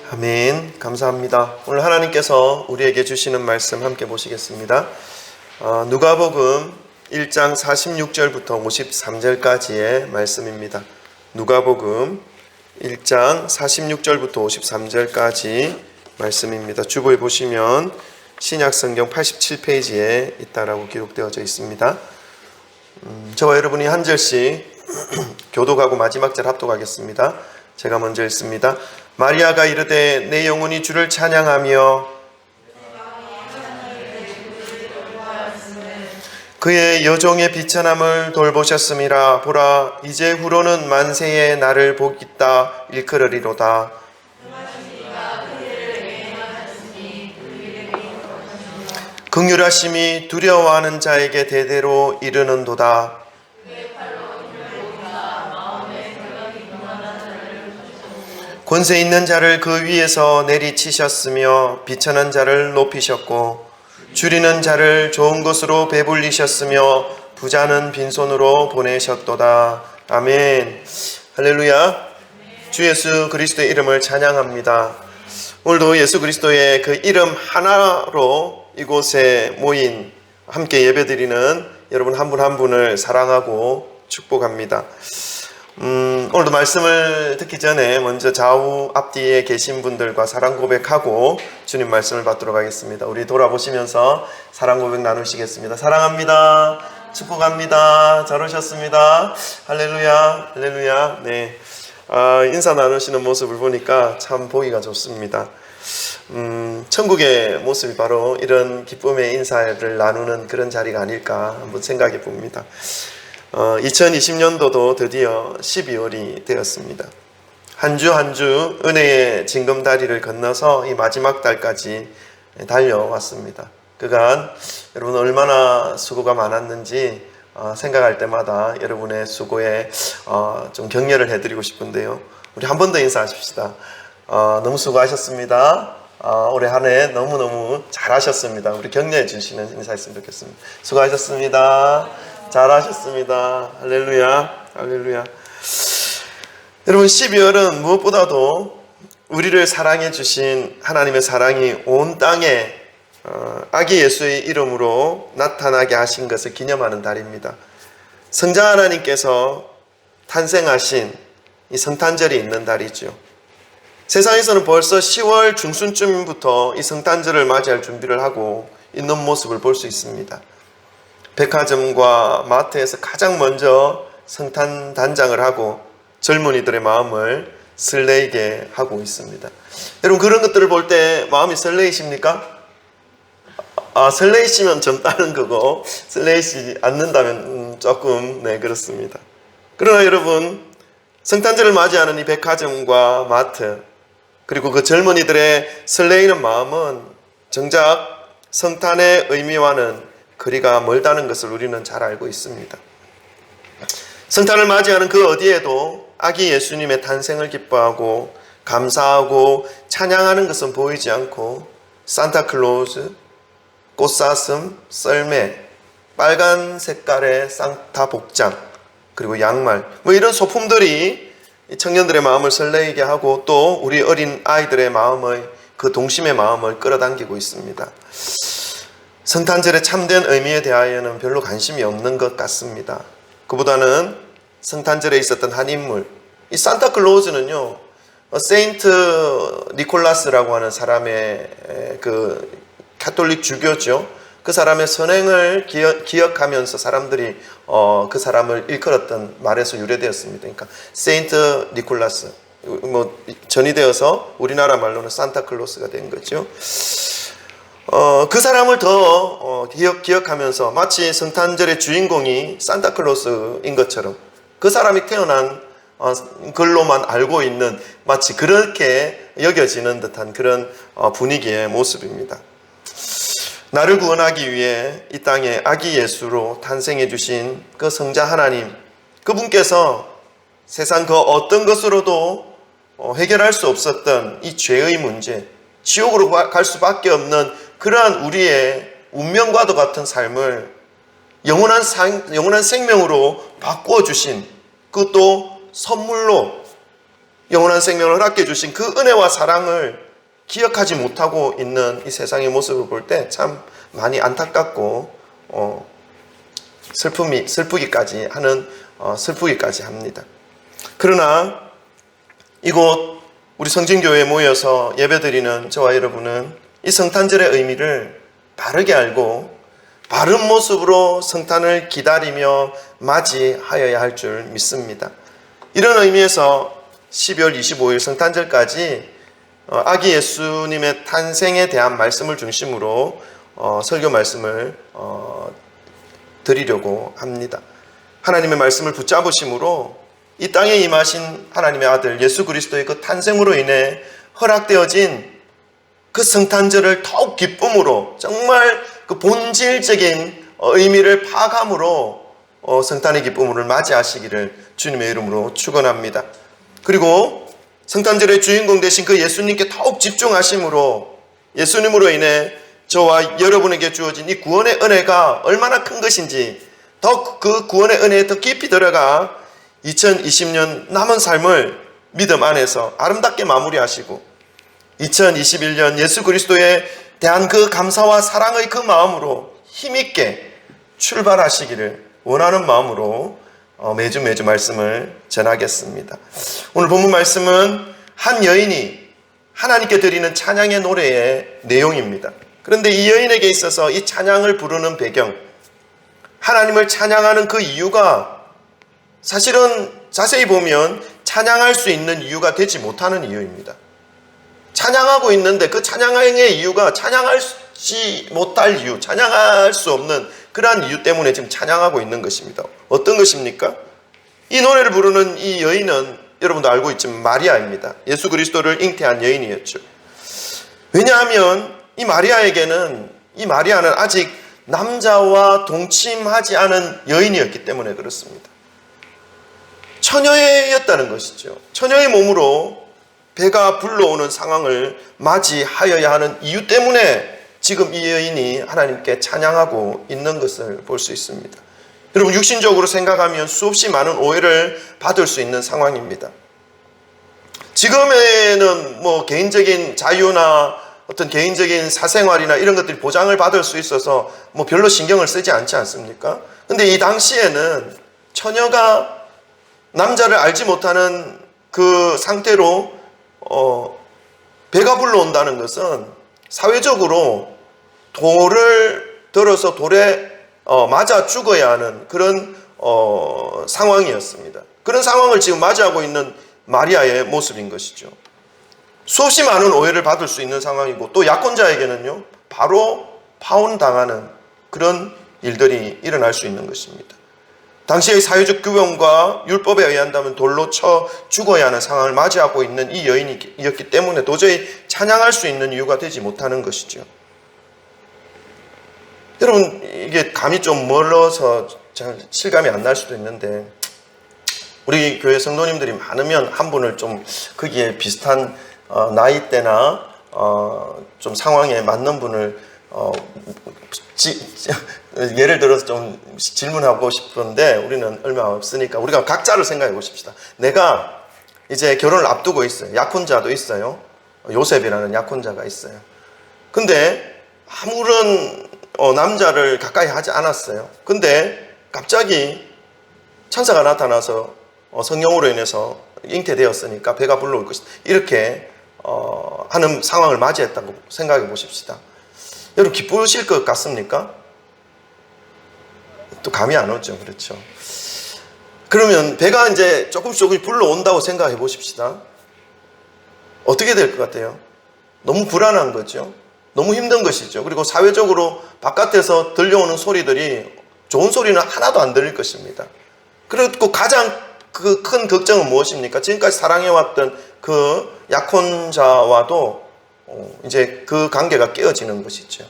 아멘. 감사합니다. 오늘 하나님께서 우리에게 주시는 말씀 함께 보시겠습니다. 누가복음 1장 46절부터 53절까지의 말씀입니다. 누가복음 1장 46절부터 53절까지 말씀입니다. 주보에 보시면 신약성경 87페이지에 있다라고 기록되어져 있습니다. 저와 여러분이 한 절씩 교독하고 마지막 절 합독하겠습니다. 제가 먼저 읽습니다. 마리아가 이르되 내 영혼이 주를 찬양하며 그의 여종의 비천함을 돌보셨음이라. 보라, 이제 후로는 만세에 나를 보겠다 일컬으리로다. 긍휼하심이 두려워하는 자에게 대대로 이르는도다. 권세 있는 자를 그 위에서 내리치셨으며 비천한 자를 높이셨고 줄이는 자를 좋은 것으로 배불리셨으며 부자는 빈손으로 보내셨도다. 아멘. 할렐루야. 주 예수 그리스도의 이름을 찬양합니다. 오늘도 예수 그리스도의 그 이름 하나로 이곳에 모인 함께 예배드리는 여러분 한 분 한 분을 사랑하고 축복합니다. 오늘도 말씀을 듣기 전에 먼저 좌우 앞뒤에 계신 분들과 사랑 고백하고 주님 말씀을 받도록 하겠습니다. 우리 돌아보시면서 사랑 고백 나누시겠습니다. 사랑합니다. 축복합니다. 잘 오셨습니다. 할렐루야. 할렐루야. 네. 인사 나누시는 모습을 보니까 참 보기가 좋습니다. 천국의 모습이 바로 이런 기쁨의 인사를 나누는 그런 자리가 아닐까 한번 생각해 봅니다. 2020년도도 드디어 12월이 되었습니다. 한 주 한 주 은혜의 징검다리를 건너서 이 마지막 달까지 달려왔습니다. 그간 여러분 얼마나 수고가 많았는지 생각할 때마다 여러분의 수고에 좀 격려를 해드리고 싶은데요. 우리 한 번 더 인사하십시다. 너무 수고하셨습니다. 올해 한 해 너무너무 잘하셨습니다. 우리 격려해 주시는 인사했으면 좋겠습니다. 수고하셨습니다. 잘하셨습니다. 할렐루야. 할렐루야. 여러분 12월은 무엇보다도 우리를 사랑해 주신 하나님의 사랑이 온 땅에 아기 예수의 이름으로 나타나게 하신 것을 기념하는 달입니다. 성자 하나님께서 탄생하신 이 성탄절이 있는 달이죠. 세상에서는 벌써 10월 중순쯤부터 이 성탄절을 맞이할 준비를 하고 있는 모습을 볼 수 있습니다. 백화점과 마트에서 가장 먼저 성탄 단장을 하고 젊은이들의 마음을 설레게 하고 있습니다. 여러분 그런 것들을 볼 때 마음이 설레이십니까? 설레이시면 좀 다른 거고 설레이지 않는다면 조금 그렇습니다. 그러나 여러분 성탄절을 맞이하는 이 백화점과 마트 그리고 그 젊은이들의 설레이는 마음은 정작 성탄의 의미와는 거리가 멀다는 것을 우리는 잘 알고 있습니다. 성탄을 맞이하는 그 어디에도 아기 예수님의 탄생을 기뻐하고 감사하고 찬양하는 것은 보이지 않고 산타클로즈, 꽃사슴, 썰매, 빨간 색깔의 산타 복장, 그리고 양말 이런 소품들이 청년들의 마음을 설레게 하고 또 우리 어린 아이들의 마음을 그 동심의 마음을 끌어당기고 있습니다. 성탄절의 참된 의미에 대하여는 별로 관심이 없는 것 같습니다. 그보다는 성탄절에 있었던 한 인물, 이 산타클로즈는요, 세인트 니콜라스라고 하는 사람의 그 가톨릭 주교죠. 그 사람의 선행을 기억하면서 사람들이 그 사람을 일컬었던 말에서 유래되었습니다. 그러니까 세인트 니콜라스, 전이 되어서 우리나라 말로는 산타클로스가 된 거죠. 그 사람을 더 기억하면서 마치 성탄절의 주인공이 산타클로스인 것처럼 그 사람이 태어난 걸로만 알고 있는 마치 그렇게 여겨지는 듯한 그런 분위기의 모습입니다. 나를 구원하기 위해 이 땅에 아기 예수로 탄생해 주신 그 성자 하나님, 그분께서 세상 그 어떤 것으로도 해결할 수 없었던 이 죄의 문제, 지옥으로 갈 수밖에 없는 그러한 우리의 운명과도 같은 삶을 영원한 생명으로 바꾸어 주신, 그것도 선물로 영원한 생명을 허락해 주신 그 은혜와 사랑을 기억하지 못하고 있는 이 세상의 모습을 볼 때 참 많이 안타깝고 슬프기까지 합니다. 그러나 이곳 우리 성진교회에 모여서 예배드리는 저와 여러분은 이 성탄절의 의미를 바르게 알고 바른 모습으로 성탄을 기다리며 맞이하여야 할 줄 믿습니다. 이런 의미에서 12월 25일 성탄절까지 아기 예수님의 탄생에 대한 말씀을 중심으로 설교 말씀을 드리려고 합니다. 하나님의 말씀을 붙잡으심으로 이 땅에 임하신 하나님의 아들 예수 그리스도의 그 탄생으로 인해 허락되어진 그 성탄절을 더욱 기쁨으로, 정말 그 본질적인 의미를 파감으로 성탄의 기쁨을 맞이하시기를 주님의 이름으로 축원합니다. 그리고 성탄절의 주인공 되신 그 예수님께 더욱 집중하심으로 예수님으로 인해 저와 여러분에게 주어진 이 구원의 은혜가 얼마나 큰 것인지 더 그 구원의 은혜에 더 깊이 들어가 2020년 남은 삶을 믿음 안에서 아름답게 마무리하시고 2021년 예수 그리스도에 대한 그 감사와 사랑의 그 마음으로 힘있게 출발하시기를 원하는 마음으로 매주 말씀을 전하겠습니다. 오늘 본문 말씀은 한 여인이 하나님께 드리는 찬양의 노래의 내용입니다. 그런데 이 여인에게 있어서 이 찬양을 부르는 배경, 하나님을 찬양하는 그 이유가 사실은 자세히 보면 찬양할 수 있는 이유가 되지 못하는 이유입니다. 찬양하고 있는데 그 찬양의 이유가 찬양하지 못할 이유, 찬양할 수 없는 그러한 이유 때문에 지금 찬양하고 있는 것입니다. 어떤 것입니까? 이 노래를 부르는 이 여인은 여러분도 알고 있지만 마리아입니다. 예수 그리스도를 잉태한 여인이었죠. 왜냐하면 이 마리아는 아직 남자와 동침하지 않은 여인이었기 때문에 그렇습니다. 처녀였다는 것이죠. 처녀의 몸으로 배가 불러오는 상황을 맞이하여야 하는 이유 때문에 지금 이 여인이 하나님께 찬양하고 있는 것을 볼 수 있습니다. 여러분, 육신적으로 생각하면 수없이 많은 오해를 받을 수 있는 상황입니다. 지금에는 개인적인 자유나 어떤 개인적인 사생활이나 이런 것들이 보장을 받을 수 있어서 별로 신경을 쓰지 않지 않습니까? 근데 이 당시에는 처녀가 남자를 알지 못하는 그 상태로 배가 불러온다는 것은 사회적으로 돌을 들어서 돌에 맞아 죽어야 하는 그런 상황이었습니다. 그런 상황을 지금 맞이하고 있는 마리아의 모습인 것이죠. 수없이 많은 오해를 받을 수 있는 상황이고, 또 약혼자에게는요 바로 파혼당하는 그런 일들이 일어날 수 있는 것입니다. 당시의 사회적 규범과 율법에 의한다면 돌로 쳐 죽어야 하는 상황을 맞이하고 있는 이 여인이었기 때문에 도저히 찬양할 수 있는 이유가 되지 못하는 것이죠. 여러분, 이게 감이 좀 멀어서 잘 실감이 안 날 수도 있는데, 우리 교회 성도님들이 많으면 한 분을 좀 거기에 비슷한 나이대나 좀 상황에 맞는 분을 예를 들어서 좀 질문하고 싶은데, 우리는 얼마 없으니까 우리가 각자를 생각해 보십시다. 내가 이제 결혼을 앞두고 있어요. 약혼자도 있어요. 요셉이라는 약혼자가 있어요. 근데 아무런 남자를 가까이 하지 않았어요. 근데 갑자기 천사가 나타나서 성령으로 인해서 잉태되었으니까 배가 불러올 것이다, 이렇게 하는 상황을 맞이했다고 생각해 보십시다. 여러분, 기쁘실 것 같습니까? 또 감이 안 오죠. 그렇죠. 그러면 배가 이제 조금씩 불러온다고 생각해 보십시다. 어떻게 될 것 같아요? 너무 불안한 거죠. 너무 힘든 것이죠. 그리고 사회적으로 바깥에서 들려오는 소리들이 좋은 소리는 하나도 안 들릴 것입니다. 그리고 가장 그 큰 걱정은 무엇입니까? 지금까지 사랑해왔던 그 약혼자와도 이제 그 관계가 깨어지는 것이죠.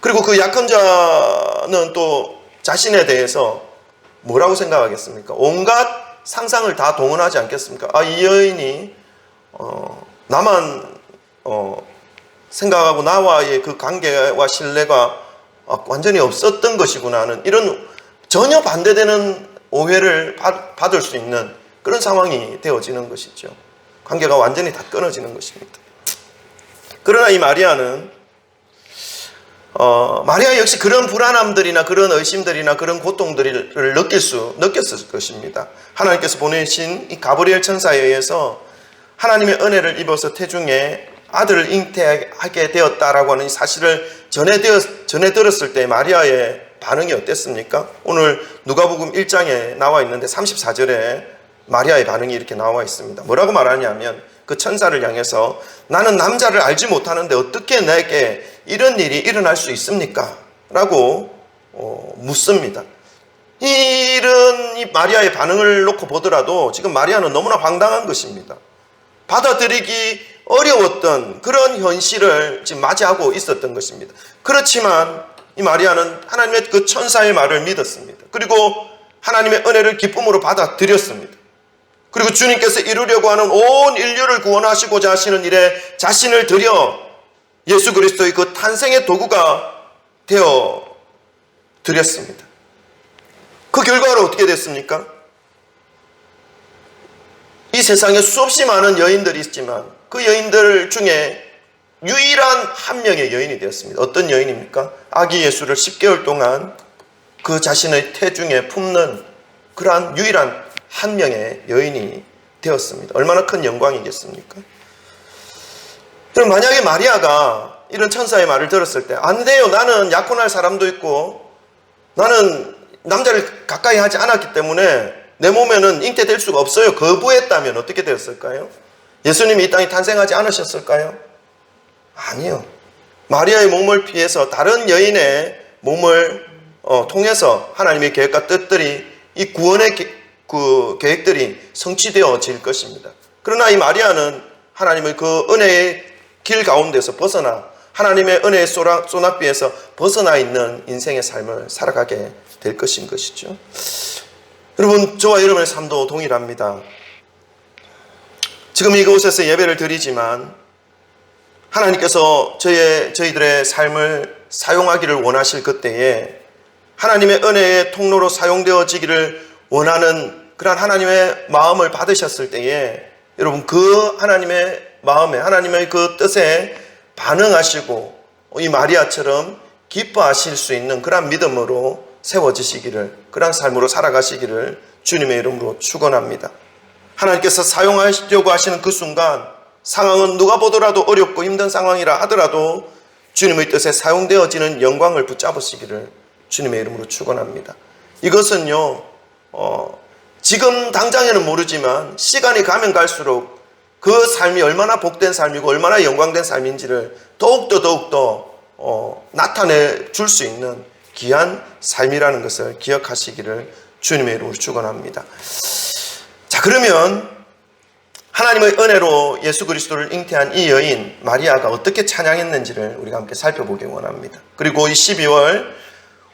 그리고 그 약혼자는 또 자신에 대해서 뭐라고 생각하겠습니까? 온갖 상상을 다 동원하지 않겠습니까? 이 여인이 나만 생각하고 나와의 그 관계와 신뢰가 완전히 없었던 것이구나 하는 이런 전혀 반대되는 오해를 받을 수 있는 그런 상황이 되어지는 것이죠. 관계가 완전히 다 끊어지는 것입니다. 그러나 이 마리아 역시 그런 불안함들이나 그런 의심들이나 그런 고통들을 느꼈을 것입니다. 하나님께서 보내신 이 가브리엘 천사에 의해서 하나님의 은혜를 입어서 태중에 아들을 잉태하게 되었다라고 하는 이 사실을 전해 들었을 때 마리아의 반응이 어땠습니까? 오늘 누가복음 1장에 나와 있는데 34절에 마리아의 반응이 이렇게 나와 있습니다. 뭐라고 말하냐면 그 천사를 향해서 나는 남자를 알지 못하는데 어떻게 내게 이런 일이 일어날 수 있습니까? 라고 묻습니다. 이런 이 마리아의 반응을 놓고 보더라도 지금 마리아는 너무나 황당한 것입니다. 받아들이기 어려웠던 그런 현실을 지금 맞이하고 있었던 것입니다. 그렇지만 이 마리아는 하나님의 그 천사의 말을 믿었습니다. 그리고 하나님의 은혜를 기쁨으로 받아들였습니다. 그리고 주님께서 이루려고 하는 온 인류를 구원하시고자 하시는 일에 자신을 들여 예수 그리스도의 그 탄생의 도구가 되어 드렸습니다. 그 결과로 어떻게 됐습니까? 이 세상에 수없이 많은 여인들이 있지만 그 여인들 중에 유일한 한 명의 여인이 되었습니다. 어떤 여인입니까? 아기 예수를 10개월 동안 그 자신의 태중에 품는 그러한 유일한 한 명의 여인이 되었습니다. 얼마나 큰 영광이겠습니까? 그럼 만약에 마리아가 이런 천사의 말을 들었을 때 안 돼요. 나는 약혼할 사람도 있고 나는 남자를 가까이 하지 않았기 때문에 내 몸에는 잉태될 수가 없어요. 거부했다면 어떻게 되었을까요? 예수님이 이 땅에 탄생하지 않으셨을까요? 아니요. 마리아의 몸을 피해서 다른 여인의 몸을 통해서 하나님의 계획과 뜻들이 이 구원의 그 계획들이 성취되어질 것입니다. 그러나 이 마리아는 하나님의 그 은혜의 길 가운데서 벗어나 하나님의 은혜의 소낙비에서 벗어나 있는 인생의 삶을 살아가게 될 것인 것이죠. 여러분, 저와 여러분의 삶도 동일합니다. 지금 이곳에서 예배를 드리지만 하나님께서 저희들의 삶을 사용하기를 원하실 그때에 하나님의 은혜의 통로로 사용되어지기를 원하는 그런 하나님의 마음을 받으셨을 때에 여러분 그 하나님의 마음에 하나님의 그 뜻에 반응하시고 이 마리아처럼 기뻐하실 수 있는 그런 믿음으로 세워지시기를 그런 삶으로 살아가시기를 주님의 이름으로 축원합니다. 하나님께서 사용하시려고 하시는 그 순간 상황은 누가 보더라도 어렵고 힘든 상황이라 하더라도 주님의 뜻에 사용되어지는 영광을 붙잡으시기를 주님의 이름으로 축원합니다. 이것은요 지금 당장에는 모르지만 시간이 가면 갈수록 그 삶이 얼마나 복된 삶이고 얼마나 영광된 삶인지를 더욱더 나타내 줄 수 있는 귀한 삶이라는 것을 기억하시기를 주님의 이름으로 축원합니다. 자, 그러면 하나님의 은혜로 예수 그리스도를 잉태한 이 여인 마리아가 어떻게 찬양했는지를 우리가 함께 살펴보기 원합니다. 그리고 이 12월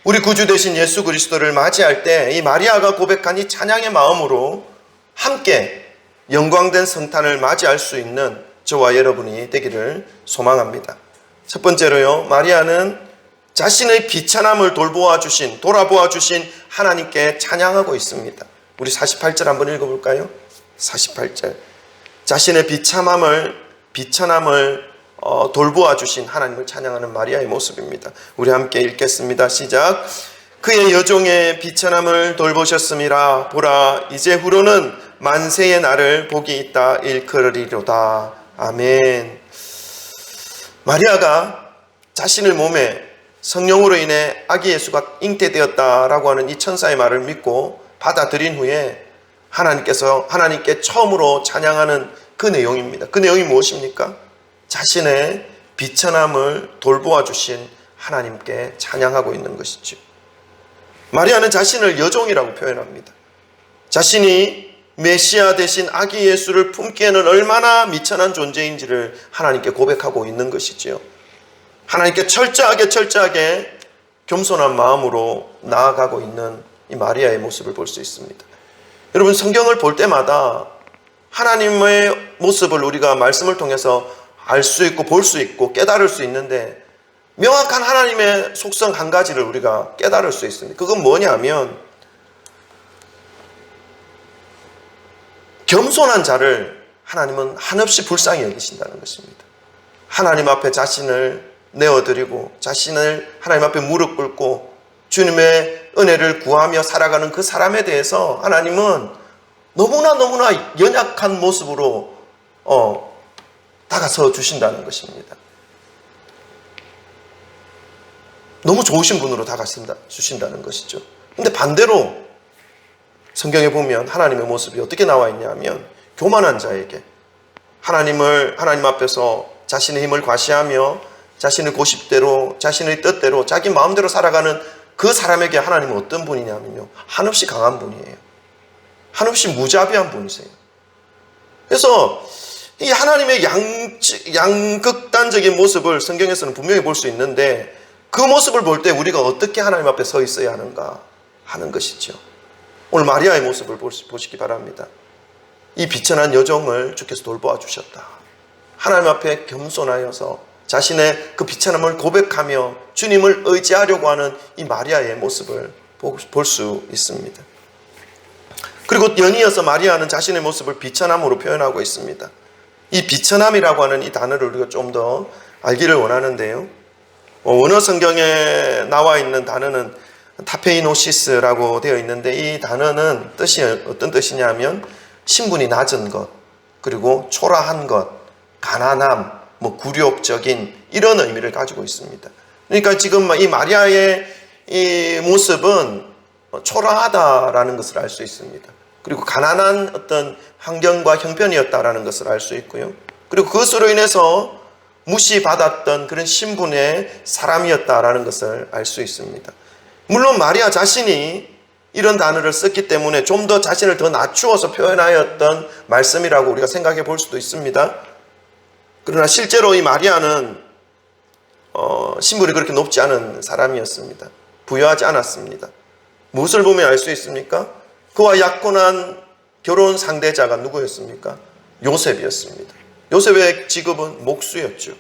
우리 구주 되신 예수 그리스도를 맞이할 때 이 마리아가 고백한 이 찬양의 마음으로 함께 영광된 성탄을 맞이할 수 있는 저와 여러분이 되기를 소망합니다. 첫 번째로요, 마리아는 자신의 비천함을 돌아보아 주신 하나님께 찬양하고 있습니다. 우리 48절 한번 읽어볼까요? 48절. 자신의 비천함을 돌보아 주신 하나님을 찬양하는 마리아의 모습입니다. 우리 함께 읽겠습니다. 시작. 그의 여종의 비천함을 돌보셨음이라. 보라, 이제 후로는 만세의 날을 복이 있다 일컬으리로다. 아멘. 마리아가 자신의 몸에 성령으로 인해 아기 예수가 잉태되었다라고 하는 이 천사의 말을 믿고 받아들인 후에 하나님께 처음으로 찬양하는 그 내용입니다. 그 내용이 무엇입니까? 자신의 비천함을 돌보아 주신 하나님께 찬양하고 있는 것이죠. 마리아는 자신을 여종이라고 표현합니다. 자신이 메시아 대신 아기 예수를 품기에는 얼마나 미천한 존재인지를 하나님께 고백하고 있는 것이지요. 하나님께 철저하게 겸손한 마음으로 나아가고 있는 이 마리아의 모습을 볼 수 있습니다. 여러분, 성경을 볼 때마다 하나님의 모습을 우리가 말씀을 통해서 알 수 있고 볼 수 있고 깨달을 수 있는데 명확한 하나님의 속성 한 가지를 우리가 깨달을 수 있습니다. 그건 뭐냐면 겸손한 자를 하나님은 한없이 불쌍히 여기신다는 것입니다. 하나님 앞에 자신을 내어드리고 자신을 하나님 앞에 무릎 꿇고 주님의 은혜를 구하며 살아가는 그 사람에 대해서 하나님은 너무나 연약한 모습으로 다가서 주신다는 것입니다. 너무 좋으신 분으로 주신다는 것이죠. 근데 반대로 성경에 보면 하나님의 모습이 어떻게 나와 있냐면 교만한 자에게 하나님 앞에서 자신의 힘을 과시하며 자신의 고집대로 자신의 뜻대로 자기 마음대로 살아가는 그 사람에게 하나님은 어떤 분이냐면요, 한없이 강한 분이에요. 한없이 무자비한 분이세요. 그래서 이 하나님의 양극단적인 모습을 성경에서는 분명히 볼 수 있는데 그 모습을 볼 때 우리가 어떻게 하나님 앞에 서 있어야 하는가 하는 것이죠. 오늘 마리아의 모습을 보시기 바랍니다. 이 비천한 여종을 주께서 돌보아 주셨다. 하나님 앞에 겸손하여서 자신의 그 비천함을 고백하며 주님을 의지하려고 하는 이 마리아의 모습을 볼 수 있습니다. 그리고 연이어서 마리아는 자신의 모습을 비천함으로 표현하고 있습니다. 이 비천함이라고 하는 이 단어를 우리가 좀 더 알기를 원하는데요, 원어 성경에 나와 있는 단어는 타페이노시스라고 되어 있는데 이 단어는 뜻이 어떤 뜻이냐면 신분이 낮은 것, 그리고 초라한 것, 가난함, 굴욕적인 이런 의미를 가지고 있습니다. 그러니까 지금 이 마리아의 이 모습은 초라하다라는 것을 알 수 있습니다. 그리고 가난한 어떤 환경과 형편이었다라는 것을 알 수 있고요. 그리고 그것으로 인해서 무시받았던 그런 신분의 사람이었다라는 것을 알 수 있습니다. 물론 마리아 자신이 이런 단어를 썼기 때문에 좀 더 자신을 더 낮추어서 표현하였던 말씀이라고 우리가 생각해 볼 수도 있습니다. 그러나 실제로 이 마리아는 신분이 그렇게 높지 않은 사람이었습니다. 부유하지 않았습니다. 무엇을 보면 알 수 있습니까? 그와 약혼한 결혼 상대자가 누구였습니까? 요셉이었습니다. 요셉의 직업은 목수였죠.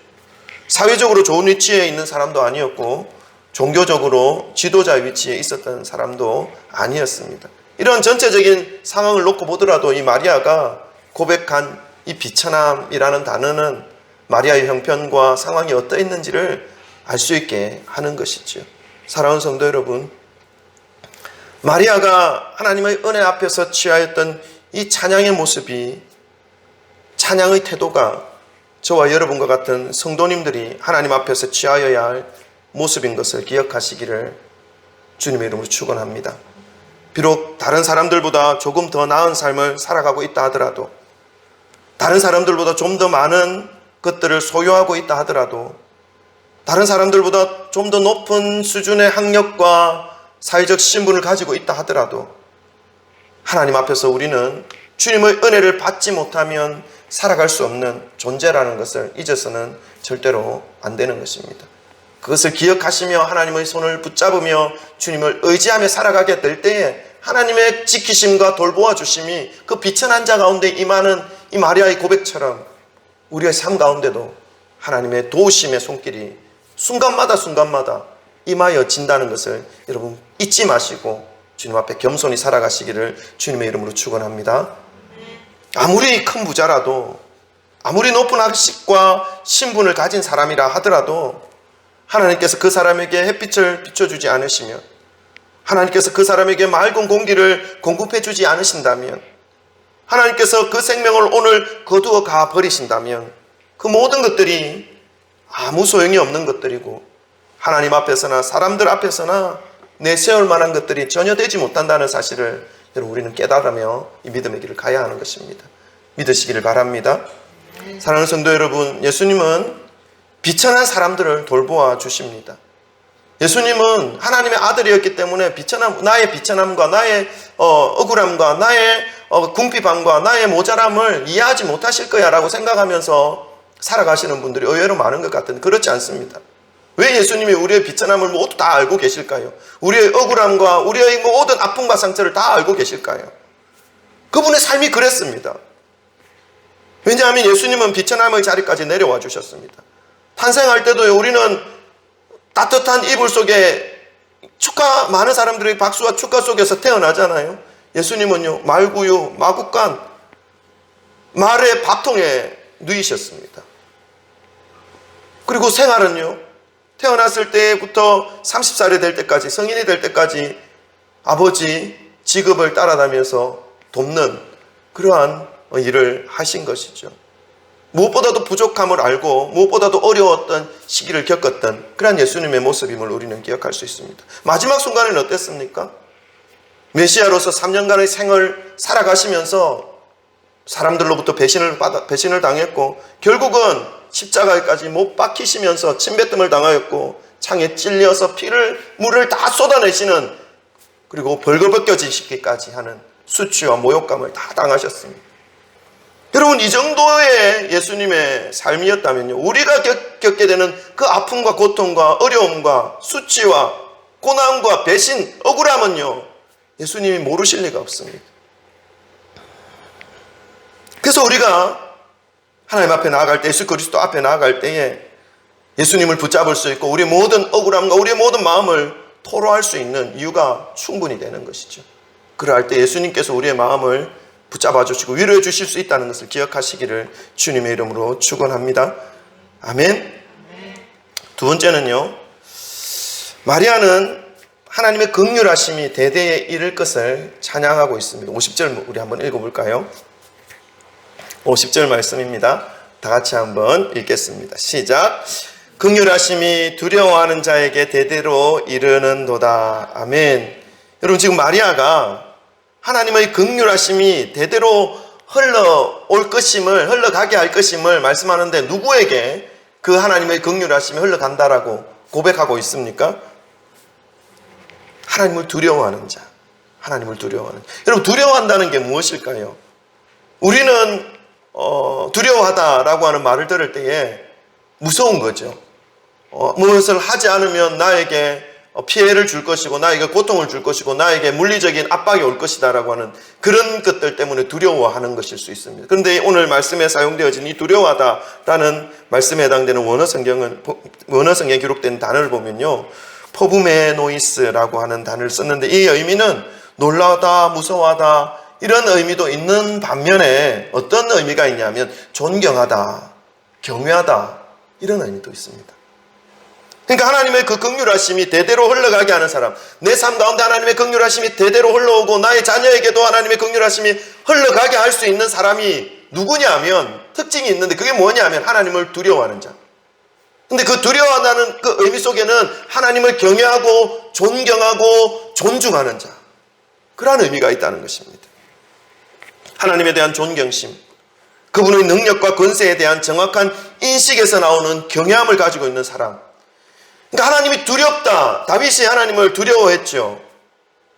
사회적으로 좋은 위치에 있는 사람도 아니었고 종교적으로 지도자의 위치에 있었던 사람도 아니었습니다. 이런 전체적인 상황을 놓고 보더라도 이 마리아가 고백한 이 비천함이라는 단어는 마리아의 형편과 상황이 어떠했는지를 알 수 있게 하는 것이죠. 사랑하는 성도 여러분, 마리아가 하나님의 은혜 앞에서 취하였던 이 찬양의 모습이, 찬양의 태도가 저와 여러분과 같은 성도님들이 하나님 앞에서 취하여야 할 모습인 것을 기억하시기를 주님의 이름으로 축원합니다. 비록 다른 사람들보다 조금 더 나은 삶을 살아가고 있다 하더라도, 다른 사람들보다 좀 더 많은 것들을 소유하고 있다 하더라도, 다른 사람들보다 좀 더 높은 수준의 학력과 사회적 신분을 가지고 있다 하더라도 하나님 앞에서 우리는 주님의 은혜를 받지 못하면 살아갈 수 없는 존재라는 것을 잊어서는 절대로 안 되는 것입니다. 그것을 기억하시며 하나님의 손을 붙잡으며 주님을 의지하며 살아가게 될 때에 하나님의 지키심과 돌보아 주심이 그 비천한 자 가운데 임하는 이 마리아의 고백처럼 우리의 삶 가운데도 하나님의 도우심의 손길이 순간마다 임하여 진다는 것을 여러분 잊지 마시고 주님 앞에 겸손히 살아가시기를 주님의 이름으로 축원합니다. 아무리 큰 부자라도, 아무리 높은 학식과 신분을 가진 사람이라 하더라도 하나님께서 그 사람에게 햇빛을 비춰주지 않으시면, 하나님께서 그 사람에게 맑은 공기를 공급해 주지 않으신다면, 하나님께서 그 생명을 오늘 거두어 가 버리신다면 그 모든 것들이 아무 소용이 없는 것들이고 하나님 앞에서나 사람들 앞에서나 내세울 만한 것들이 전혀 되지 못한다는 사실을 여러분 우리는 깨달으며 이 믿음의 길을 가야 하는 것입니다. 믿으시기를 바랍니다. 사랑하는 성도 여러분, 예수님은 비천한 사람들을 돌보아 주십니다. 예수님은 하나님의 아들이었기 때문에 나의 비천함과 나의 억울함과 나의 궁핍함과 나의 모자람을 이해하지 못하실 거야 라고 생각하면서 살아가시는 분들이 의외로 많은 것 같은데 그렇지 않습니다. 왜 예수님이 우리의 비천함을 모두 다 알고 계실까요? 우리의 억울함과 우리의 모든 아픔과 상처를 다 알고 계실까요? 그분의 삶이 그랬습니다. 왜냐하면 예수님은 비천함의 자리까지 내려와 주셨습니다. 탄생할 때도 우리는 따뜻한 이불 속에 많은 사람들의 박수와 축하 속에서 태어나잖아요. 예수님은요, 말구유, 마구간 말의 밥통에 누이셨습니다. 그리고 생활은요, 태어났을 때부터 30살이 될 때까지, 성인이 될 때까지 아버지 직업을 따라다니면서 돕는 그러한 일을 하신 것이죠. 무엇보다도 부족함을 알고 무엇보다도 어려웠던 시기를 겪었던 그러한 예수님의 모습임을 우리는 기억할 수 있습니다. 마지막 순간에는 어땠습니까? 메시아로서 3년간의 생을 살아가시면서 사람들로부터 배신을 당했고, 결국은 십자가에까지 못 박히시면서 침뱉음을 당하였고, 창에 찔려서 물을 다 쏟아내시는, 그리고 벌거벗겨지시기까지 하는 수치와 모욕감을 다 당하셨습니다. 여러분, 이 정도의 예수님의 삶이었다면요, 우리가 겪게 되는 그 아픔과 고통과 어려움과 수치와 고난과 배신, 억울함은요, 예수님이 모르실 리가 없습니다. 그래서 우리가 하나님 앞에 나아갈 때, 예수 그리스도 앞에 나아갈 때에 예수님을 붙잡을 수 있고 우리의 모든 억울함과 우리의 모든 마음을 토로할 수 있는 이유가 충분히 되는 것이죠. 그럴 때 예수님께서 우리의 마음을 붙잡아 주시고 위로해 주실 수 있다는 것을 기억하시기를 주님의 이름으로 축원합니다. 아멘. 두 번째는요, 마리아는 하나님의 긍휼하심이 대대에 이를 것을 찬양하고 있습니다. 50절 우리 한번 읽어볼까요? 50절 말씀입니다. 다 같이 한번 읽겠습니다. 시작. 긍휼하심이 두려워하는 자에게 대대로 이르는도다. 아멘. 여러분, 지금 마리아가 하나님의 긍휼하심이 대대로 흘러가게 할 것임을 말씀하는데, 누구에게 그 하나님의 긍휼하심이 흘러간다라고 고백하고 있습니까? 하나님을 두려워하는 자. 하나님을 두려워하는 자. 여러분, 두려워한다는 게 무엇일까요? 우리는 두려워하다라고 하는 말을 들을 때에 무서운 거죠. 무엇을 하지 않으면 나에게 피해를 줄 것이고, 나에게 고통을 줄 것이고, 나에게 물리적인 압박이 올 것이다 라고 하는 그런 것들 때문에 두려워하는 것일 수 있습니다. 그런데 오늘 말씀에 사용되어진 이 두려워하다라는 말씀에 해당되는 원어 성경에 기록된 단어를 보면요, 포브메노이스라고 하는 단어를 썼는데, 이 의미는 놀라다, 무서워하다 이런 의미도 있는 반면에 어떤 의미가 있냐면 존경하다, 경외하다 이런 의미도 있습니다. 그러니까 하나님의 그 긍휼하심이 대대로 흘러가게 하는 사람, 내 삶 가운데 하나님의 긍휼하심이 대대로 흘러오고 나의 자녀에게도 하나님의 긍휼하심이 흘러가게 할 수 있는 사람이 누구냐면, 특징이 있는데 그게 뭐냐면 하나님을 두려워하는 자. 근데 그 두려워한다는 그 의미 속에는 하나님을 경외하고 존경하고 존중하는 자, 그러한 의미가 있다는 것입니다. 하나님에 대한 존경심, 그분의 능력과 권세에 대한 정확한 인식에서 나오는 경외함을 가지고 있는 사람. 그러니까 하나님이 두렵다. 다윗이 하나님을 두려워했죠.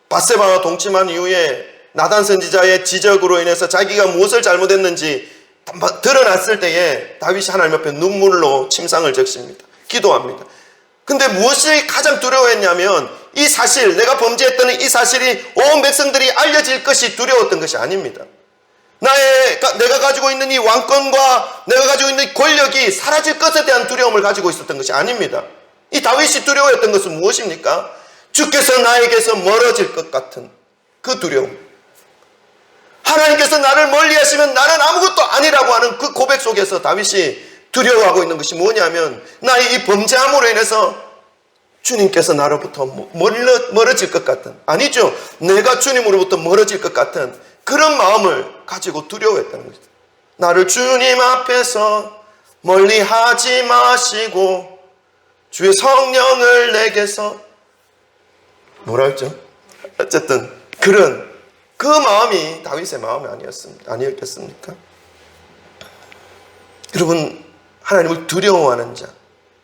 밧세바와 동침한 이후에 나단 선지자의 지적으로 인해서 자기가 무엇을 잘못했는지 드러났을 때에 다윗이 하나님 앞에 눈물로 침상을 적십니다. 기도합니다. 근데 무엇이 가장 두려워했냐면, 이 사실, 내가 범죄했던 이 사실이 온 백성들이 알려질 것이 두려웠던 것이 아닙니다. 내가 가지고 있는 이 왕권과 내가 가지고 있는 이 권력이 사라질 것에 대한 두려움을 가지고 있었던 것이 아닙니다. 이 다윗이 두려워했던 것은 무엇입니까? 주께서 나에게서 멀어질 것 같은 그 두려움. 하나님께서 나를 멀리 하시면 나는 아무것도 아니라고 하는 그 고백 속에서 다윗이 두려워하고 있는 것이 뭐냐면, 나의 이 범죄함으로 인해서 주님께서 나로부터 멀어질 것 같은, 아니죠, 내가 주님으로부터 멀어질 것 같은 그런 마음을 가지고 두려워했다는 것입니다. 나를 주님 앞에서 멀리 하지 마시고 주의 성령을 내게서, 뭐라 했죠? 어쨌든 그런 그 마음이 다윗의 마음이 아니었겠습니까? 여러분, 하나님을 두려워하는 자,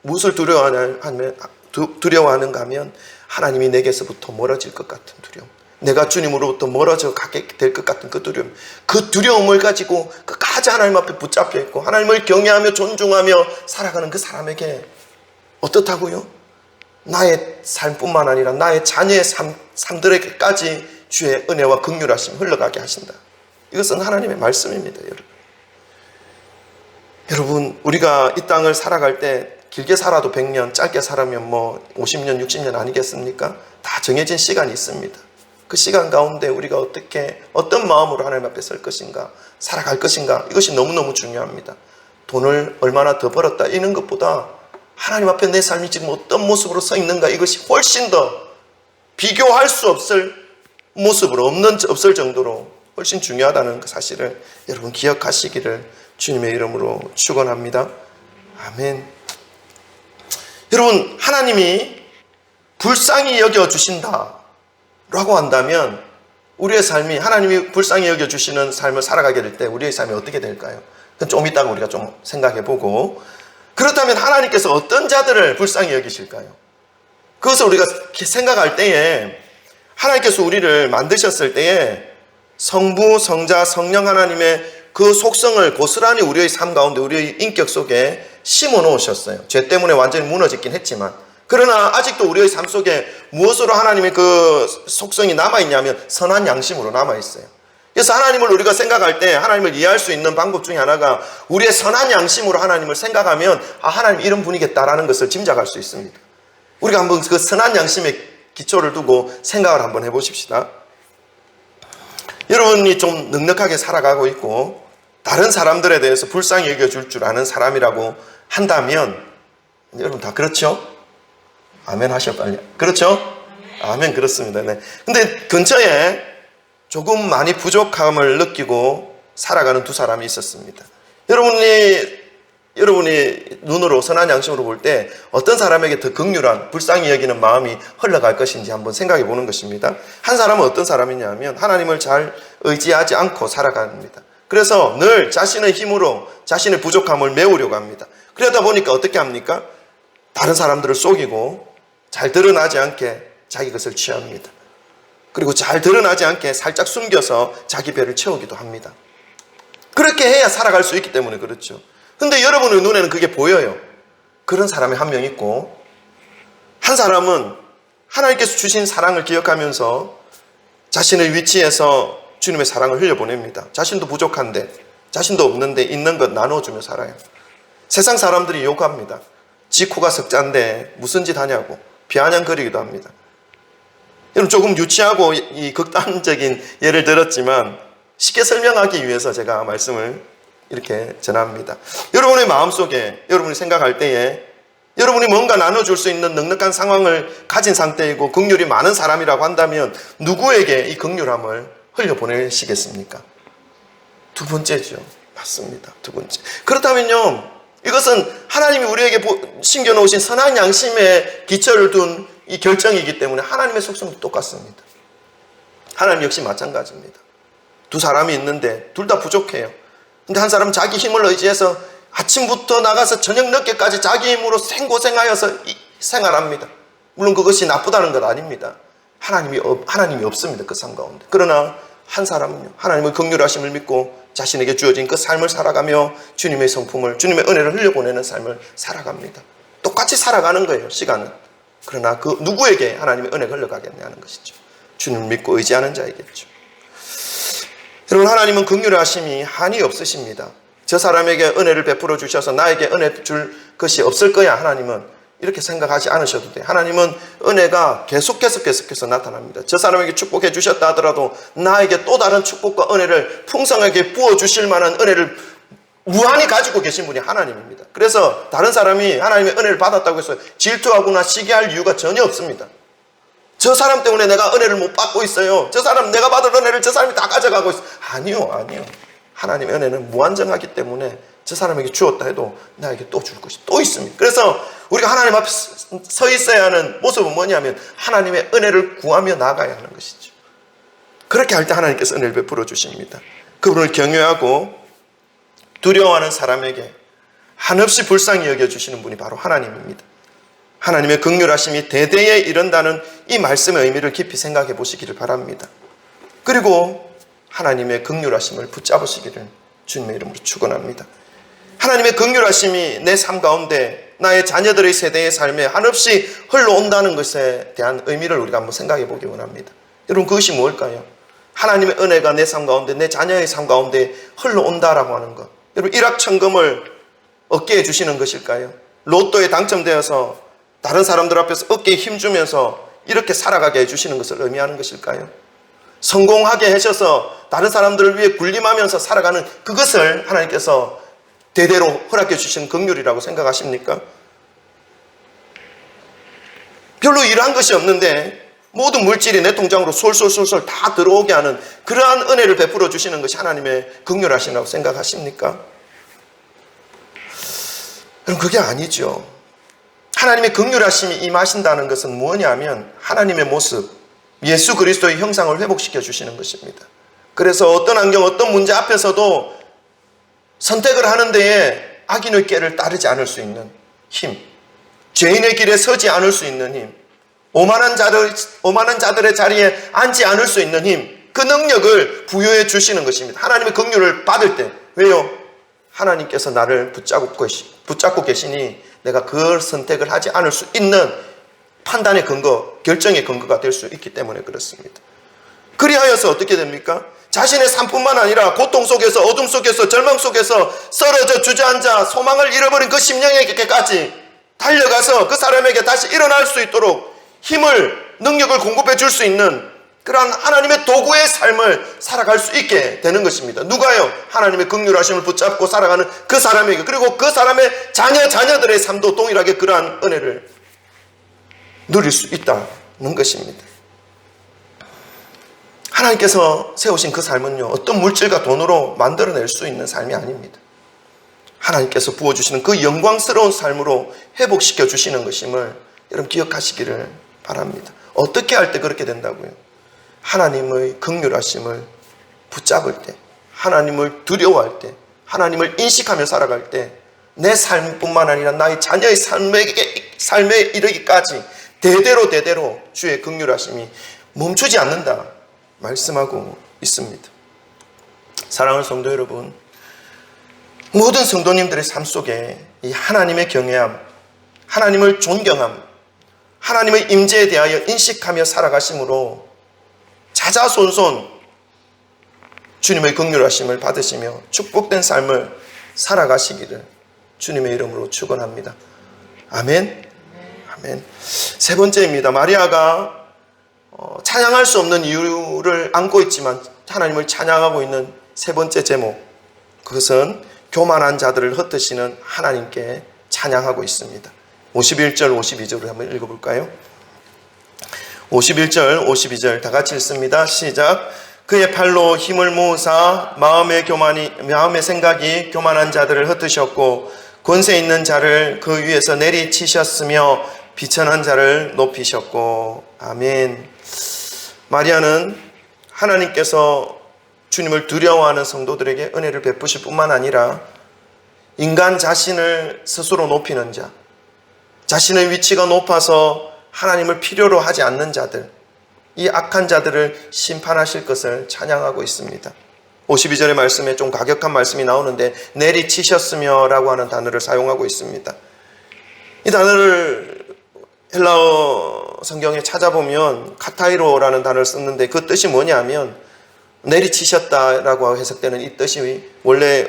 무엇을 두려워하는가 하면 하나님이 내게서부터 멀어질 것 같은 두려움, 내가 주님으로부터 멀어져 가게 될 것 같은 그 두려움, 그 두려움을 가지고 끝까지 하나님 앞에 붙잡혀 있고 하나님을 경외하며 존중하며 살아가는 그 사람에게 어떻다고요? 나의 삶뿐만 아니라 나의 자녀의 삶들에게까지 주의 은혜와 긍휼하심 흘러가게 하신다. 이것은 하나님의 말씀입니다. 여러분, 우리가 이 땅을 살아갈 때 길게 살아도 100년, 짧게 살아면 50년, 60년 아니겠습니까? 다 정해진 시간이 있습니다. 그 시간 가운데 우리가 어떤 마음으로 하나님 앞에 설 것인가, 살아갈 것인가, 이것이 너무너무 중요합니다. 돈을 얼마나 더 벌었다 이런 것보다 하나님 앞에 내 삶이 지금 어떤 모습으로 서 있는가, 이것이 훨씬 더 비교할 수 없을 모습으로 없을 정도로 훨씬 중요하다는 그 사실을 여러분 기억하시기를 주님의 이름으로 축원합니다. 아멘. 여러분, 하나님이 불쌍히 여겨주신다 라고 한다면 우리의 삶이, 하나님이 불쌍히 여겨주시는 삶을 살아가게 될 때 우리의 삶이 어떻게 될까요? 그건 좀 이따가 우리가 좀 생각해보고, 그렇다면 하나님께서 어떤 자들을 불쌍히 여기실까요? 그것을 우리가 생각할 때에 하나님께서 우리를 만드셨을 때에 성부, 성자, 성령 하나님의 그 속성을 고스란히 우리의 삶 가운데, 우리의 인격 속에 심어 놓으셨어요. 죄 때문에 완전히 무너지긴 했지만, 그러나 아직도 우리의 삶 속에 무엇으로 하나님의 그 속성이 남아있냐면 선한 양심으로 남아있어요. 그래서 하나님을 우리가 생각할 때 하나님을 이해할 수 있는 방법 중에 하나가 우리의 선한 양심으로 하나님을 생각하면 하나님 이런 분이겠다라는 것을 짐작할 수 있습니다. 우리가 한번 그 선한 양심에 기초를 두고 생각을 한번 해보십시다. 여러분이 좀 넉넉하게 살아가고 있고 다른 사람들에 대해서 불쌍히 여겨줄 줄 아는 사람이라고 한다면, 여러분 다 그렇죠? 아멘 하셔 빨리. 그렇죠? 아멘. 그렇습니다. 네. 근데 근처에 조금 많이 부족함을 느끼고 살아가는 두 사람이 있었습니다. 여러분이 눈으로 선한 양심으로 볼 때 어떤 사람에게 더 긍휼한, 불쌍히 여기는 마음이 흘러갈 것인지 한번 생각해 보는 것입니다. 한 사람은 어떤 사람이냐면 하나님을 잘 의지하지 않고 살아갑니다. 그래서 늘 자신의 힘으로 자신의 부족함을 메우려고 합니다. 그러다 보니까 어떻게 합니까? 다른 사람들을 속이고 잘 드러나지 않게 자기 것을 취합니다. 그리고 잘 드러나지 않게 살짝 숨겨서 자기 배를 채우기도 합니다. 그렇게 해야 살아갈 수 있기 때문에 그렇죠. 근데 여러분의 눈에는 그게 보여요. 그런 사람이 한 명 있고, 한 사람은 하나님께서 주신 사랑을 기억하면서 자신의 위치에서 주님의 사랑을 흘려보냅니다. 자신도 부족한데, 자신도 없는데 있는 것 나눠주며 살아요. 세상 사람들이 욕합니다. 지 코가 석자인데 무슨 짓 하냐고 비아냥거리기도 합니다. 여러분, 조금 유치하고 이 극단적인 예를 들었지만 쉽게 설명하기 위해서 제가 말씀을 이렇게 전합니다. 여러분의 마음속에 여러분이 생각할 때에 여러분이 뭔가 나눠줄 수 있는 넉넉한 상황을 가진 상태이고 긍휼이 많은 사람이라고 한다면 누구에게 이 긍휼함을 흘려보내시겠습니까? 두 번째죠. 맞습니다. 두 번째. 그렇다면요, 이것은 하나님이 우리에게 심겨놓으신 선한 양심에 기초를 둔 이 결정이기 때문에 하나님의 속성도 똑같습니다. 하나님 역시 마찬가지입니다. 두 사람이 있는데 둘 다 부족해요. 근데 한 사람은 자기 힘을 의지해서 아침부터 나가서 저녁 늦게까지 자기 힘으로 생고생하여서 생활합니다. 물론 그것이 나쁘다는 건 아닙니다. 하나님이 없습니다. 그 삶 가운데. 그러나 한 사람은요, 하나님의 긍휼하심을 믿고 자신에게 주어진 그 삶을 살아가며 주님의 성품을, 주님의 은혜를 흘려보내는 삶을 살아갑니다. 똑같이 살아가는 거예요, 시간은. 그러나 그 누구에게 하나님의 은혜가 흘러가겠냐는 것이죠. 주님을 믿고 의지하는 자에겠죠. 여러분, 하나님은 긍휼하심이 한이 없으십니다. 저 사람에게 은혜를 베풀어 주셔서 나에게 은혜 줄 것이 없을 거야. 하나님은 이렇게 생각하지 않으셔도 돼요. 하나님은 은혜가 계속해서 나타납니다. 저 사람에게 축복해 주셨다 하더라도 나에게 또 다른 축복과 은혜를 풍성하게 부어주실 만한 은혜를 무한히 가지고 계신 분이 하나님입니다. 그래서 다른 사람이 하나님의 은혜를 받았다고 해서 질투하거나 시기할 이유가 전혀 없습니다. 저 사람 때문에 내가 은혜를 못 받고 있어요. 저 사람, 내가 받은 은혜를 저 사람이 다 가져가고 있어요. 아니요. 하나님의 은혜는 무한정하기 때문에 저 사람에게 주었다 해도 나에게 또 줄 것이 또 있습니다. 그래서 우리가 하나님 앞에 서 있어야 하는 모습은 뭐냐면 하나님의 은혜를 구하며 나아가야 하는 것이죠. 그렇게 할 때 하나님께서 은혜를 베풀어 주십니다. 그분을 경외하고 두려워하는 사람에게 한없이 불쌍히 여겨주시는 분이 바로 하나님입니다. 하나님의 긍휼하심이 대대에 이른다는 이 말씀의 의미를 깊이 생각해 보시기를 바랍니다. 그리고 하나님의 긍휼하심을 붙잡으시기를 주님의 이름으로 축원합니다. 하나님의 긍휼하심이 내 삶 가운데 나의 자녀들의 세대의 삶에 한없이 흘러온다는 것에 대한 의미를 우리가 한번 생각해 보기 원합니다. 여러분, 그것이 무엇일까요? 하나님의 은혜가 내 삶 가운데, 내 자녀의 삶 가운데 흘러온다라고 하는 것. 여러분, 일확천금을 얻게 해주시는 것일까요? 로또에 당첨되어서 다른 사람들 앞에서 어깨에 힘주면서 이렇게 살아가게 해주시는 것을 의미하는 것일까요? 성공하게 하셔서 다른 사람들을 위해 군림하면서 살아가는 그것을 하나님께서 대대로 허락해 주신 긍휼이라고 생각하십니까? 별로 일한 것이 없는데 모든 물질이 내 통장으로 솔솔솔솔 다 들어오게 하는 그러한 은혜를 베풀어 주시는 것이 하나님의 긍휼하시라고 생각하십니까? 그럼 그게 아니죠. 하나님의 긍휼하심이 임하신다는 것은 뭐냐면 하나님의 모습, 예수 그리스도의 형상을 회복시켜 주시는 것입니다. 그래서 어떤 환경, 어떤 문제 앞에서도 선택을 하는 데에 악인의 꾀를 따르지 않을 수 있는 힘, 죄인의 길에 서지 않을 수 있는 힘, 오만한 자들의 자리에 앉지 않을 수 있는 힘, 그 능력을 부여해 주시는 것입니다. 하나님의 긍휼을 받을 때. 왜요? 하나님께서 나를 붙잡고 계시니 내가 그 선택을 하지 않을 수 있는 판단의 근거, 결정의 근거가 될 수 있기 때문에 그렇습니다. 그리하여서 어떻게 됩니까? 자신의 삶뿐만 아니라 고통 속에서, 어둠 속에서, 절망 속에서 쓰러져 주저앉아 소망을 잃어버린 그 심령에게까지 달려가서 그 사람에게 다시 일어날 수 있도록 힘을, 능력을 공급해 줄 수 있는 그러한 하나님의 도구의 삶을 살아갈 수 있게 되는 것입니다. 누가요? 하나님의 긍휼하심을 붙잡고 살아가는 그 사람에게, 그리고 그 사람의 자녀들의 삶도 동일하게 그러한 은혜를 누릴 수 있다는 것입니다. 하나님께서 세우신 그 삶은요, 어떤 물질과 돈으로 만들어낼 수 있는 삶이 아닙니다. 하나님께서 부어주시는 그 영광스러운 삶으로 회복시켜 주시는 것임을 여러분 기억하시기를 바랍니다. 어떻게 할 때 그렇게 된다고요? 하나님의 긍휼하심을 붙잡을 때, 하나님을 두려워할 때, 하나님을 인식하며 살아갈 때, 내 삶뿐만 아니라 나의 자녀의 삶에 이르기까지 대대로 주의 긍휼하심이 멈추지 않는다 말씀하고 있습니다. 사랑하는 성도 여러분, 모든 성도님들의 삶 속에 이 하나님의 경외함, 하나님을 존경함, 하나님의 임재에 대하여 인식하며 살아가심으로 자자손손 주님의 긍휼하심을 받으시며 축복된 삶을 살아가시기를 주님의 이름으로 축원합니다. 아멘. 아멘. 세 번째입니다. 마리아가 찬양할 수 없는 이유를 안고 있지만 하나님을 찬양하고 있는 세 번째 제목, 그것은 교만한 자들을 흩으시는 하나님께 찬양하고 있습니다. 51절 52절을 한번 읽어볼까요? 51절 52절 다 같이 읽습니다. 시작. 그의 팔로 힘을 모으사 마음의 생각이 교만한 자들을 흩으셨고 권세 있는 자를 그 위에서 내리치셨으며 비천한 자를 높이셨고. 아멘. 마리아는 하나님께서 주님을 두려워하는 성도들에게 은혜를 베푸실 뿐만 아니라 인간 자신을 스스로 높이는 자, 자신의 위치가 높아서 하나님을 필요로 하지 않는 자들, 이 악한 자들을 심판하실 것을 찬양하고 있습니다. 52절의 말씀에 좀 가격한 말씀이 나오는데 내리치셨으며 라고 하는 단어를 사용하고 있습니다. 이 단어를 헬라어 성경에 찾아보면 카타이로라는 단어를 썼는데 그 뜻이 뭐냐면 내리치셨다라고 해석되는 이 뜻이 원래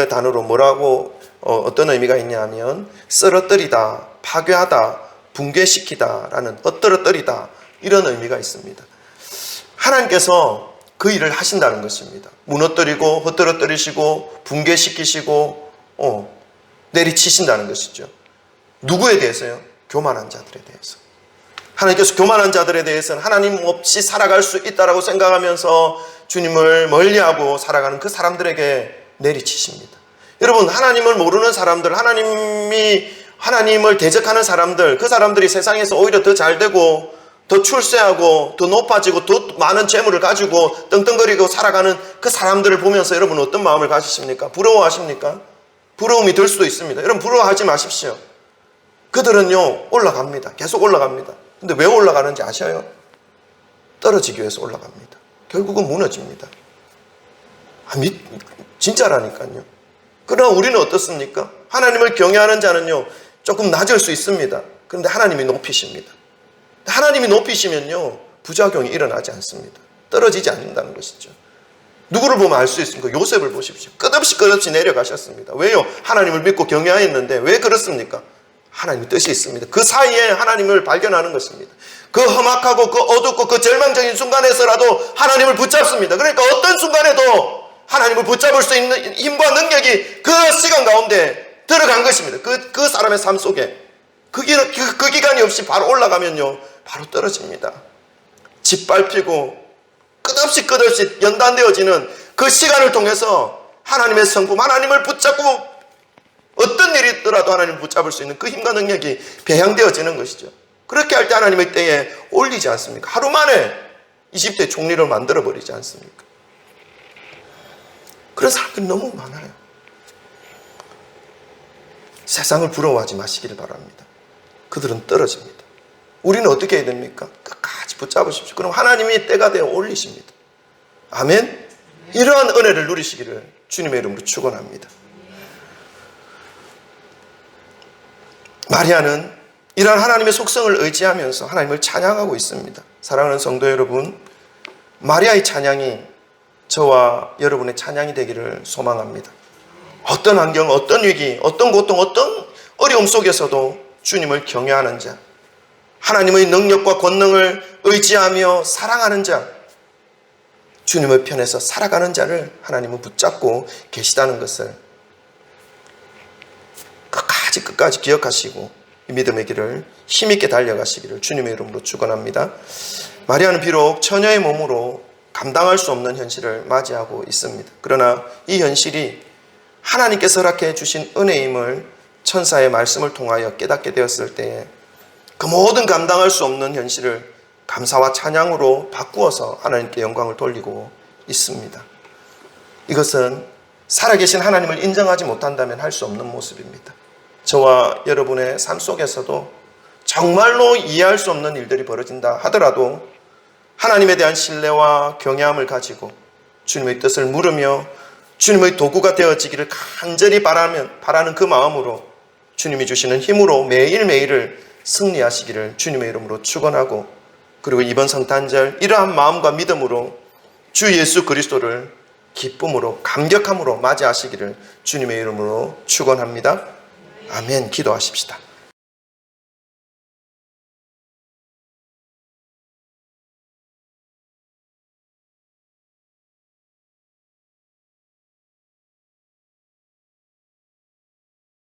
단어로 뭐라고 어떤 의미가 있냐면 쓰러뜨리다, 파괴하다, 붕괴시키다 라는 엎드러뜨리다 이런 의미가 있습니다. 하나님께서 그 일을 하신다는 것입니다. 무너뜨리고 흩어뜨리시고 붕괴시키시고 내리치신다는 것이죠. 누구에 대해서요? 교만한 자들에 대해서. 하나님께서 교만한 자들에 대해서는 하나님 없이 살아갈 수 있다라고 생각하면서 주님을 멀리하고 살아가는 그 사람들에게 내리치십니다. 여러분, 하나님을 모르는 사람들, 하나님을 대적하는 사람들, 그 사람들이 세상에서 오히려 더 잘되고 더 출세하고 더 높아지고 더 많은 재물을 가지고 떵떵거리고 살아가는 그 사람들을 보면서 여러분 어떤 마음을 가지십니까? 부러워하십니까? 부러움이 들 수도 있습니다. 여러분 부러워하지 마십시오. 그들은요 올라갑니다. 계속 올라갑니다. 근데 왜 올라가는지 아셔요? 떨어지기 위해서 올라갑니다. 결국은 무너집니다. 진짜라니까요. 그러나 우리는 어떻습니까? 하나님을 경외하는 자는요 조금 낮을 수 있습니다. 그런데 하나님이 높이십니다. 하나님이 높이시면요 부작용이 일어나지 않습니다. 떨어지지 않는다는 것이죠. 누구를 보면 알 수 있습니까? 요셉을 보십시오. 끝없이 내려가셨습니다. 왜요? 하나님을 믿고 경외하였는데 왜 그렇습니까? 하나님의 뜻이 있습니다. 그 사이에 하나님을 발견하는 것입니다. 그 험악하고 그 어둡고 그 절망적인 순간에서라도 하나님을 붙잡습니다. 그러니까 어떤 순간에도 하나님을 붙잡을 수 있는 힘과 능력이 그 시간 가운데 들어간 것입니다. 그 사람의 삶 속에 그 기간이 없이 바로 올라가면요 바로 떨어집니다. 짓밟히고 끝없이 연단되어지는 그 시간을 통해서 하나님의 성품, 하나님을 붙잡고 어떤 일이 있더라도 하나님을 붙잡을 수 있는 그 힘과 능력이 배양되어지는 것이죠. 그렇게 할 때 하나님의 때에 올리지 않습니까? 하루 만에 20대 총리를 만들어버리지 않습니까? 그런 사람들이 너무 많아요. 세상을 부러워하지 마시기를 바랍니다. 그들은 떨어집니다. 우리는 어떻게 해야 됩니까? 끝까지 붙잡으십시오. 그럼 하나님이 때가 되어 올리십니다. 아멘? 이러한 은혜를 누리시기를 주님의 이름으로 축원합니다. 마리아는 이러한 하나님의 속성을 의지하면서 하나님을 찬양하고 있습니다. 사랑하는 성도 여러분, 마리아의 찬양이 저와 여러분의 찬양이 되기를 소망합니다. 어떤 환경, 어떤 위기, 어떤 고통, 어떤 어려움 속에서도 주님을 경외하는 자, 하나님의 능력과 권능을 의지하며 사랑하는 자, 주님의 편에서 살아가는 자를 하나님은 붙잡고 계시다는 것을 끝까지 기억하시고 이 믿음의 길을 힘있게 달려가시기를 주님의 이름으로 축원합니다. 마리아는 비록 처녀의 몸으로 감당할 수 없는 현실을 맞이하고 있습니다. 그러나 이 현실이 하나님께서 허락해 주신 은혜임을 천사의 말씀을 통하여 깨닫게 되었을 때에 그 모든 감당할 수 없는 현실을 감사와 찬양으로 바꾸어서 하나님께 영광을 돌리고 있습니다. 이것은 살아계신 하나님을 인정하지 못한다면 할 수 없는 모습입니다. 저와 여러분의 삶 속에서도 정말로 이해할 수 없는 일들이 벌어진다 하더라도 하나님에 대한 신뢰와 경외함을 가지고 주님의 뜻을 물으며 주님의 도구가 되어지기를 간절히 바라는 그 마음으로 주님이 주시는 힘으로 매일매일을 승리하시기를 주님의 이름으로 축원하고, 그리고 이번 성탄절 이러한 마음과 믿음으로 주 예수 그리스도를 기쁨으로 감격함으로 맞이하시기를 주님의 이름으로 축원합니다. 아멘. 기도하십시다.